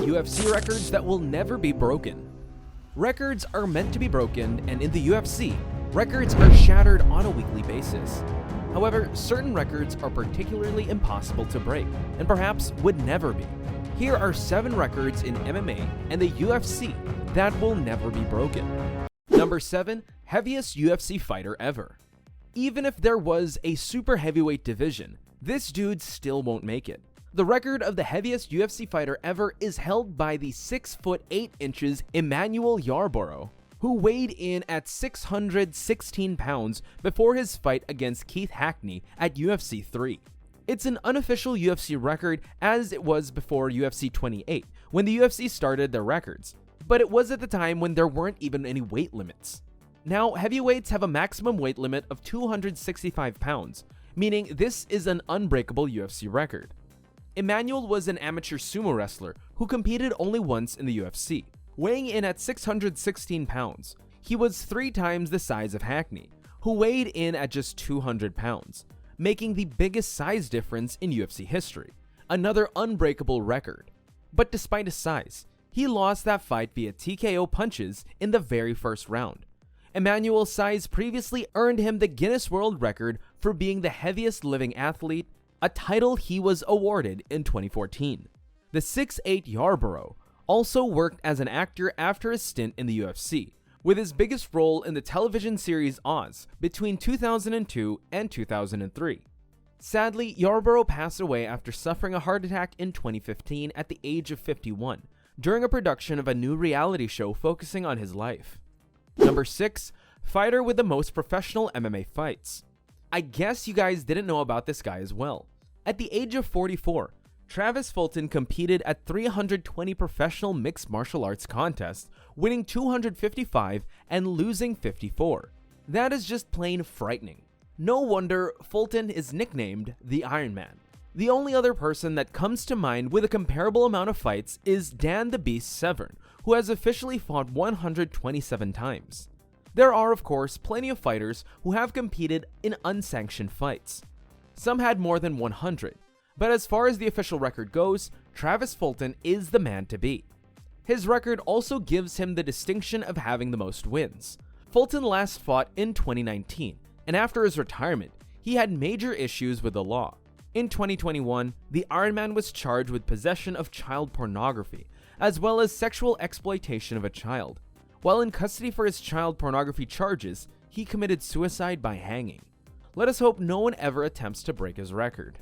UFC records that will never be broken. Records are meant to be broken, and in the UFC, records are shattered on a weekly basis. However, certain records are particularly impossible to break, and perhaps would never be. Here are 7 records in MMA and the UFC that will never be broken. Number 7, heaviest UFC fighter ever. Even if there was a super heavyweight division, this dude still won't make it. The record of the heaviest UFC fighter ever is held by the 6 foot 8 inches Emmanuel Yarborough, who weighed in at 616 pounds before his fight against Keith Hackney at UFC 3. It's an unofficial UFC record, as it was before UFC 28, when the UFC started their records, but it was at the time when there weren't even any weight limits. Now, heavyweights have a maximum weight limit of 265 pounds, meaning this is an unbreakable UFC record. Emmanuel was an amateur sumo wrestler who competed only once in the UFC. Weighing in at 616 pounds, he was 3 times the size of Hackney, who weighed in at just 200 pounds, making the biggest size difference in UFC history, another unbreakable record. But despite his size, he lost that fight via TKO punches in the very first round. Emmanuel's size previously earned him the Guinness World Record for being the heaviest living athlete, a title he was awarded in 2014. The 6'8" Yarborough also worked as an actor after his stint in the UFC, with his biggest role in the television series Oz between 2002 and 2003. Sadly, Yarborough passed away after suffering a heart attack in 2015 at the age of 51, during a production of a new reality show focusing on his life. Number 6, fighter with the most professional MMA fights. I guess you guys didn't know about this guy as well. At the age of 44, Travis Fulton competed at 320 professional mixed martial arts contests, winning 255 and losing 54. That is just plain frightening. No wonder Fulton is nicknamed the Iron Man. The only other person that comes to mind with a comparable amount of fights is Dan the Beast Severn, who has officially fought 127 times. There are, of course, plenty of fighters who have competed in unsanctioned fights. Some had more than 100, but as far as the official record goes, Travis Fulton is the man to beat. His record also gives him the distinction of having the most wins. Fulton last fought in 2019, and after his retirement, he had major issues with the law. In 2021, the Iron Man was charged with possession of child pornography, as well as sexual exploitation of a child. While in custody for his child pornography charges, he committed suicide by hanging. Let us hope no one ever attempts to break his record.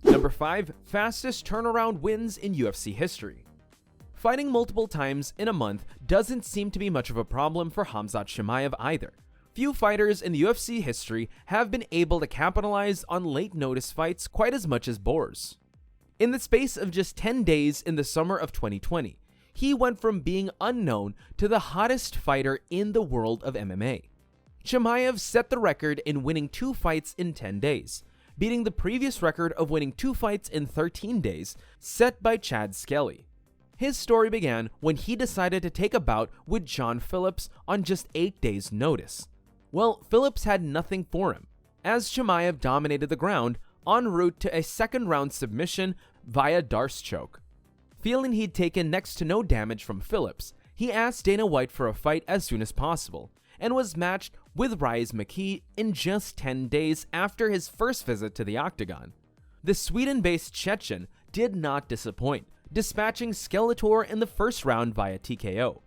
Number 5, fastest turnaround wins in UFC history. Fighting multiple times in a month doesn't seem to be much of a problem for Khamzat Chimaev either. Few fighters in the UFC history have been able to capitalize on late notice fights quite as much as Boers. In the space of just 10 days in the summer of 2020, he went from being unknown to the hottest fighter in the world of MMA. Chimaev set the record in winning 2 fights in 10 days, beating the previous record of winning 2 fights in 13 days set by Chad Skelly. His story began when he decided to take a bout with John Phillips on just 8 days' notice. Well, Phillips had nothing for him, as Chimaev dominated the ground en route to a second-round submission via Darce choke. Feeling he'd taken next to no damage from Phillips, he asked Dana White for a fight as soon as possible, and was matched with Rhys McKee in just 10 days after his first visit to the octagon. The Sweden-based Chechen did not disappoint, dispatching Skeletor in the first round via TKO.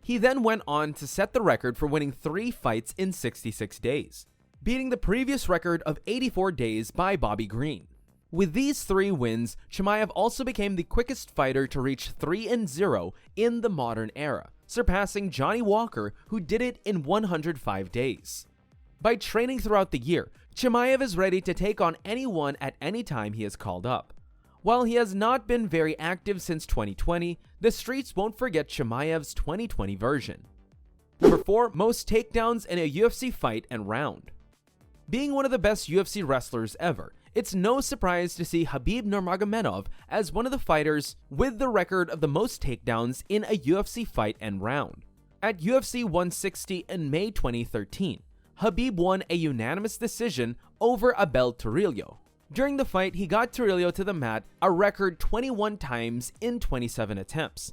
He then went on to set the record for winning 3 fights in 66 days, beating the previous record of 84 days by Bobby Green. With these 3 wins, Chimaev also became the quickest fighter to reach 3-0 in the modern era, surpassing Johnny Walker, who did it in 105 days. By training throughout the year, Chimaev is ready to take on anyone at any time he is called up. While he has not been very active since 2020, the streets won't forget Chimaev's 2020 version. Number 4, most takedowns in a UFC fight and round. Being one of the best UFC wrestlers ever, it's no surprise to see Khabib Nurmagomedov as one of the fighters with the record of the most takedowns in a UFC fight and round. At UFC 160 in May 2013, Khabib won a unanimous decision over Abel Torrillo. During the fight, he got Trujillo to the mat a record 21 times in 27 attempts.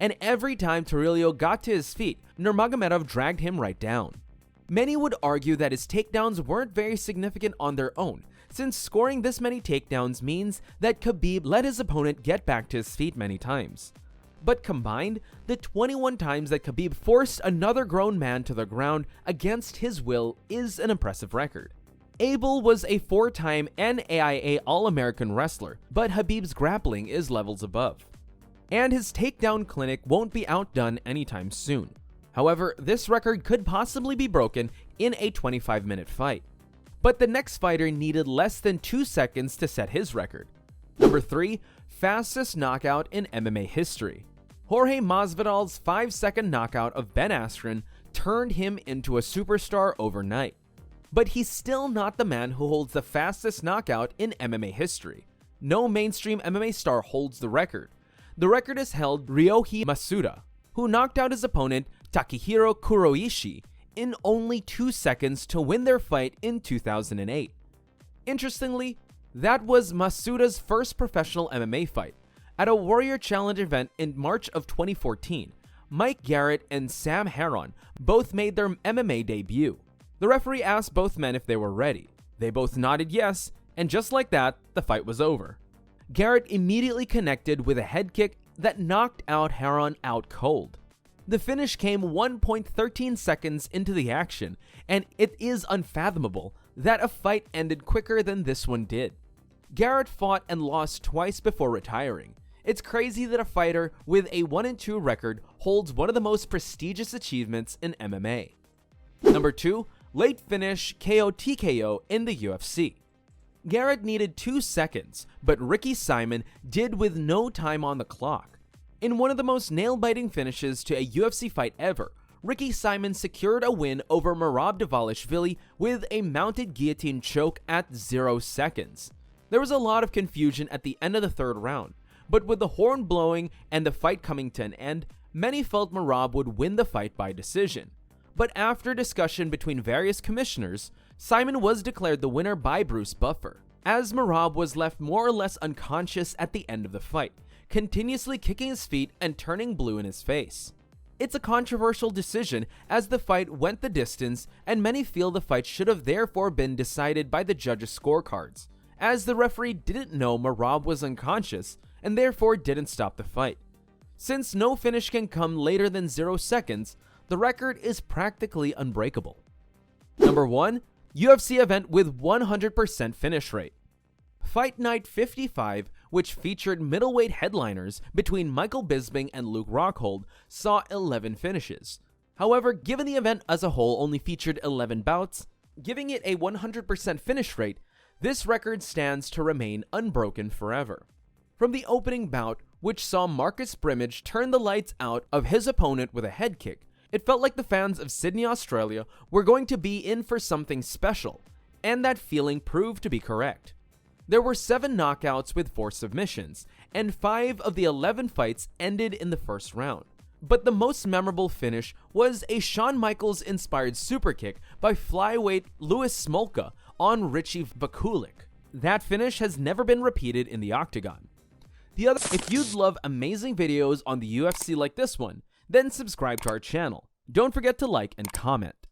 And every time Trujillo got to his feet, Nurmagomedov dragged him right down. Many would argue that his takedowns weren't very significant on their own, since scoring this many takedowns means that Khabib let his opponent get back to his feet many times. But combined, the 21 times that Khabib forced another grown man to the ground against his will is an impressive record. Abel was a 4-time NAIA All-American wrestler, but Khabib's grappling is levels above. And his takedown clinic won't be outdone anytime soon. However, this record could possibly be broken in a 25-minute fight. But the next fighter needed less than 2 seconds to set his record. Number 3, fastest knockout in MMA history. Jorge Masvidal's 5-second knockout of Ben Askren turned him into a superstar overnight. But he's still not the man who holds the fastest knockout in MMA history. No mainstream MMA star holds the record. The record is held by Ryohei Masuda, who knocked out his opponent Takehiro Kuroishi in only 2 seconds to win their fight in 2008. Interestingly, that was Masuda's first professional MMA fight. At a Warrior Challenge event in March of 2014, Mike Garrett and Sam Herron both made their MMA debut. The referee asked both men if they were ready. They both nodded yes, and just like that, the fight was over. Garrett immediately connected with a head kick that knocked out Herron out cold. The finish came 1.13 seconds into the action, and it is unfathomable that a fight ended quicker than this one did. Garrett fought and lost twice before retiring. It's crazy that a fighter with a 1-2 record holds one of the most prestigious achievements in MMA. Number 2, late finish KO/TKO in the UFC. Garrett needed 2 seconds, but Ricky Simon did with no time on the clock. In one of the most nail-biting finishes to a UFC fight ever, Ricky Simon secured a win over Merab Dvalishvili with a mounted guillotine choke at 0 seconds. There was a lot of confusion at the end of the 3rd round, but with the horn blowing and the fight coming to an end, many felt Merab would win the fight by decision. But after discussion between various commissioners, Simon was declared the winner by Bruce Buffer, as Merab was left more or less unconscious at the end of the fight, continuously kicking his feet and turning blue in his face. It's a controversial decision as the fight went the distance, and many feel the fight should have therefore been decided by the judges' scorecards, as the referee didn't know Merab was unconscious and therefore didn't stop the fight. Since no finish can come later than 0 seconds, the record is practically unbreakable. Number 1, UFC event with 100% finish rate. Fight Night 55, which featured middleweight headliners between Michael Bisping and Luke Rockhold, saw 11 finishes. However, given the event as a whole only featured 11 bouts, giving it a 100% finish rate, this record stands to remain unbroken forever. From the opening bout, which saw Marcus Brimage turn the lights out of his opponent with a head kick, it felt like the fans of Sydney, Australia were going to be in for something special, and that feeling proved to be correct. There were 7 knockouts with 4 submissions, and 5 of the 11 fights ended in the first round. But the most memorable finish was a Shawn Michaels-inspired superkick by flyweight Louis Smolka on Richie Vakulik. That finish has never been repeated in the octagon. If you'd love amazing videos on the UFC like this one, then subscribe to our channel. Don't forget to like and comment.